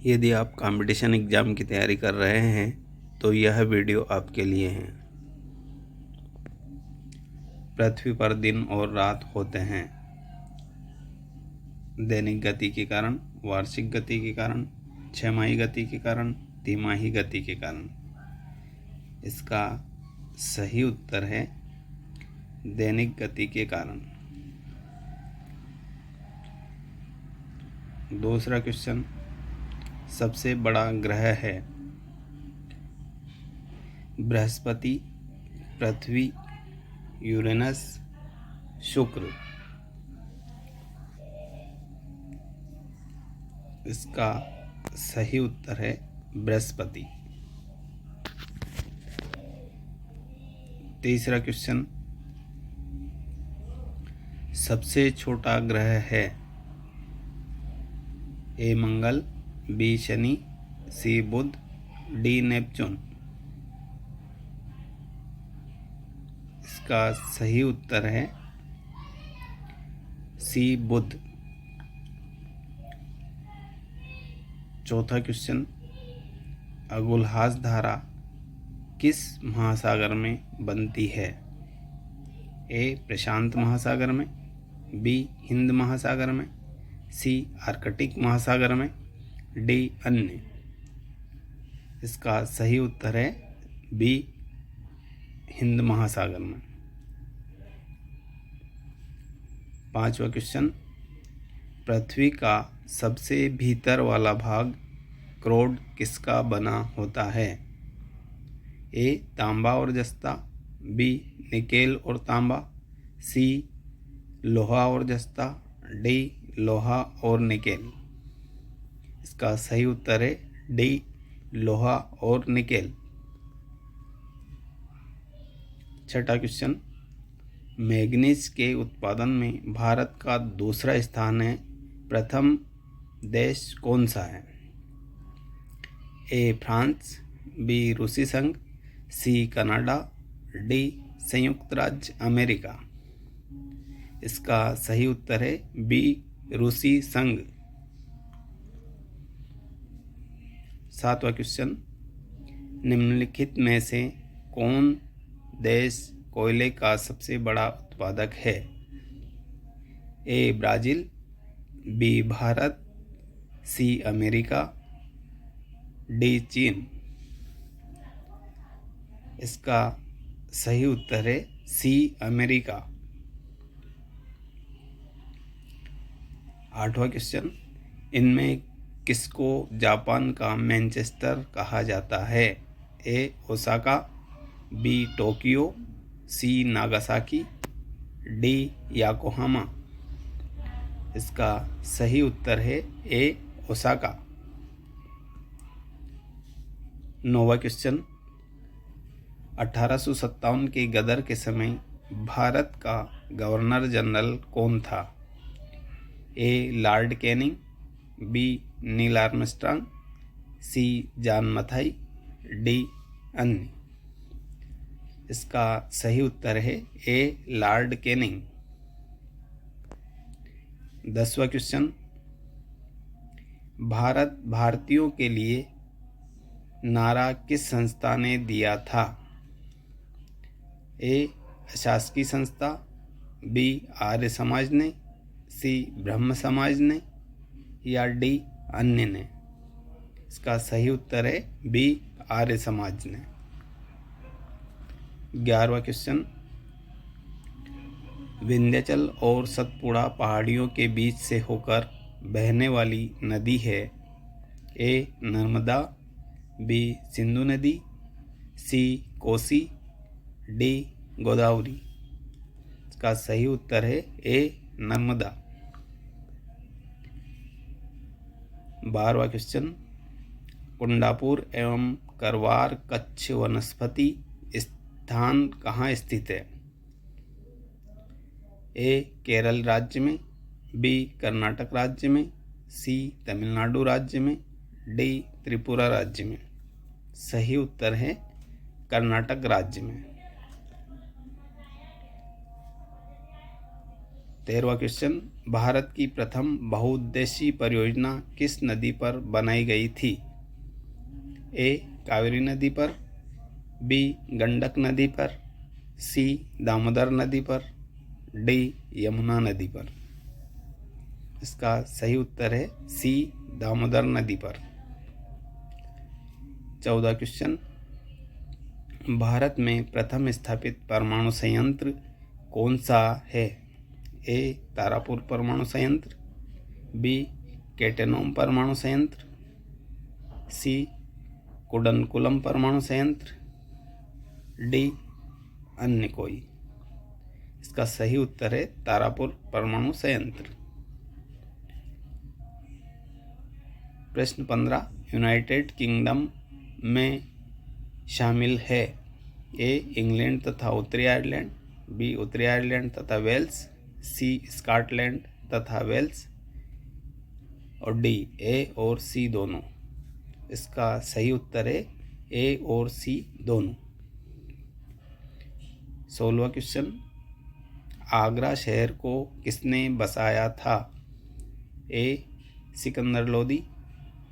यदि आप competition exam की तैयारी कर रहे हैं तो यह वीडियो आपके लिए है। पृथ्वी पर दिन और रात होते हैं दैनिक गति के कारण, वार्षिक गति के कारण, छमाही गति के कारण, तिमाही गति के कारण। इसका सही उत्तर है दैनिक गति के कारण। दूसरा क्वेश्चन, सबसे बड़ा ग्रह है बृहस्पति, पृथ्वी, यूरेनस, शुक्र। इसका सही उत्तर है बृहस्पति। तीसरा क्वेश्चन, सबसे छोटा ग्रह है ए मंगल, बी शनि, सी बुध, डी नेपच्यून। इसका सही उत्तर है सी बुध। चौथा क्वेश्चन, अगुलहास धारा किस महासागर में बनती है? ए प्रशांत महासागर में, बी हिंद महासागर में, सी आर्कटिक महासागर में, डी अन्य। इसका सही उत्तर है बी हिंद महासागर में। पांचवा क्वेश्चन, पृथ्वी का सबसे भीतर वाला भाग क्रोड किसका बना होता है? ए तांबा और जस्ता, बी निकेल और तांबा, सी लोहा और जस्ता, डी लोहा और निकेल। इसका सही उत्तर है डी लोहा और निकेल। छठा क्वेश्चन, मैग्नीज के उत्पादन में भारत का दूसरा स्थान है, प्रथम देश कौन सा है? ए फ्रांस, बी रूसी संघ, सी कनाडा, डी संयुक्त राज्य अमेरिका। इसका सही उत्तर है बी रूसी संघ। सातवां क्वेश्चन, निम्नलिखित में से कौन देश कोयले का सबसे बड़ा उत्पादक है? A Brazil, B Bharat, C America, D चीन। इसका सही उत्तर है सी अमेरिका। आठवां क्वेश्चन, इनमें किसको जापान का मैनचेस्टर कहा जाता है? ए ओसाका, बी टोक्यो, सी नागासाकी, डी याकोहामा। इसका सही उत्तर है ए ओसाका। नौवां क्वेश्चन, 1857 के गदर के समय भारत का गवर्नर जनरल कौन था? A Lord Canning, B Neil Armstrong, C John Mathai, D अन्य। इसका सही उत्तर है ए लॉर्ड कैनिंग। 10वां क्वेश्चन, भारत भारतीयों के लिए नारा किस संस्था ने दिया था? ए अशासकीय संस्था, बी आर्य समाज ने, सी ब्रह्म समाज ने, या डी अन्य ने। इसका सही उत्तर है बी आर्य समाज ने। 11वां क्वेश्चन, विंध्याचल और सतपुड़ा पहाड़ियों के बीच से होकर बहने वाली नदी है? ए नर्मदा, बी सिंधु नदी, सी कोसी, डी गोदावरी। इसका सही उत्तर है ए नर्मदा। 12वां क्वेश्चन, कुंडापुर एवं करवार कच्छ वनस्पति स्थान कहाँ स्थित है? ए केरल राज्य में, बी कर्नाटक राज्य में, सी तमिलनाडु राज्य में, डी त्रिपुरा राज्य में। सही उत्तर है कर्नाटक राज्य में। 13वां क्वेश्चन, भारत की प्रथम बहुउद्देशीय परियोजना किस नदी पर बनाई गई थी? ए कावेरी नदी पर, बी गंडक नदी पर, सी दामोदर नदी पर, डी यमुना नदी पर। इसका सही उत्तर है सी दामोदर नदी पर। 14वां क्वेश्चन, भारत में प्रथम स्थापित परमाणु संयंत्र कौन सा है? ए तारापुर परमाणु संयंत्र, बी केटेनोम परमाणु संयंत्र, सी कुडनकुलम परमाणु संयंत्र, डी अन्य कोई। इसका सही उत्तर है तारापुर परमाणु संयंत्र। प्रश्न 15, यूनाइटेड किंगडम में शामिल है? ए इंग्लैंड तथा उत्तरी आयरलैंड, बी उत्तरी आयरलैंड तथा वेल्स, सी स्कॉटलैंड तथा वेल्स, और डी ए और सी दोनों। इसका सही उत्तर है ए और सी दोनों। 16वां क्वेश्चन, आगरा शहर को किसने बसाया था? ए सिकंदर लोदी,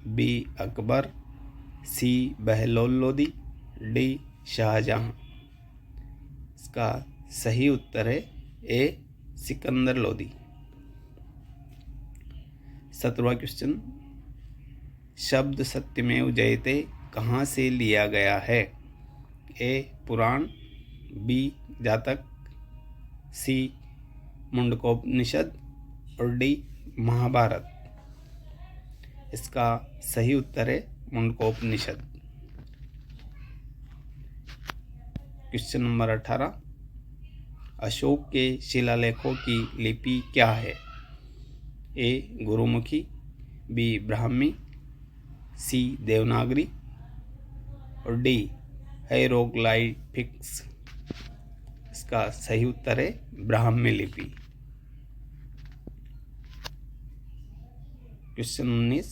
बी अकबर, सी बहलोल लोदी, डी शाहजहां। इसका सही उत्तर है ए सिकंदर लोदी। 17वां क्वेश्चन, शब्द सत्यमेव जयते कहाँ से लिया गया है? ए पुराण, बी जातक, सी मुंडकोपनिषद, और डी महाभारत। इसका सही उत्तर है मुंडकोपनिषद। क्वेश्चन नंबर 18, अशोक के शिलालेखों की लिपि क्या है? ए गुरुमुखी, बी ब्राह्मी, सी देवनागरी, और डी हायरोग्लाइफिक्स। इसका सही उत्तर है ब्राह्मी लिपि। क्वेश्चन 19,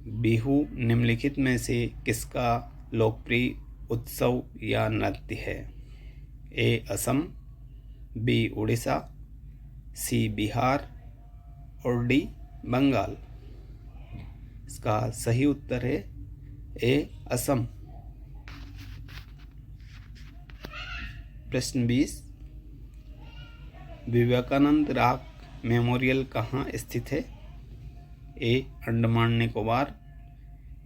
बिहू निम्नलिखित में से किसका लोकप्रिय उत्सव या नृत्य है? ए असम, बी उड़ीसा, सी बिहार, और डी बंगाल। इसका सही उत्तर है ए असम। प्रश्न 20, विवेकानंद रॉक मेमोरियल कहाँ स्थित है? ए अंडमान निकोबार,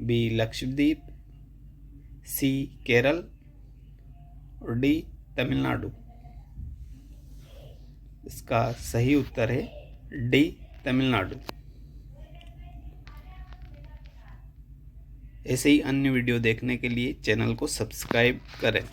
बी लक्षद्वीप, सी केरल, और डी तमिलनाडु। इसका सही उत्तर है डी तमिलनाडु। ऐसे ही अन्य वीडियो देखने के लिए चैनल को सब्सक्राइब करें।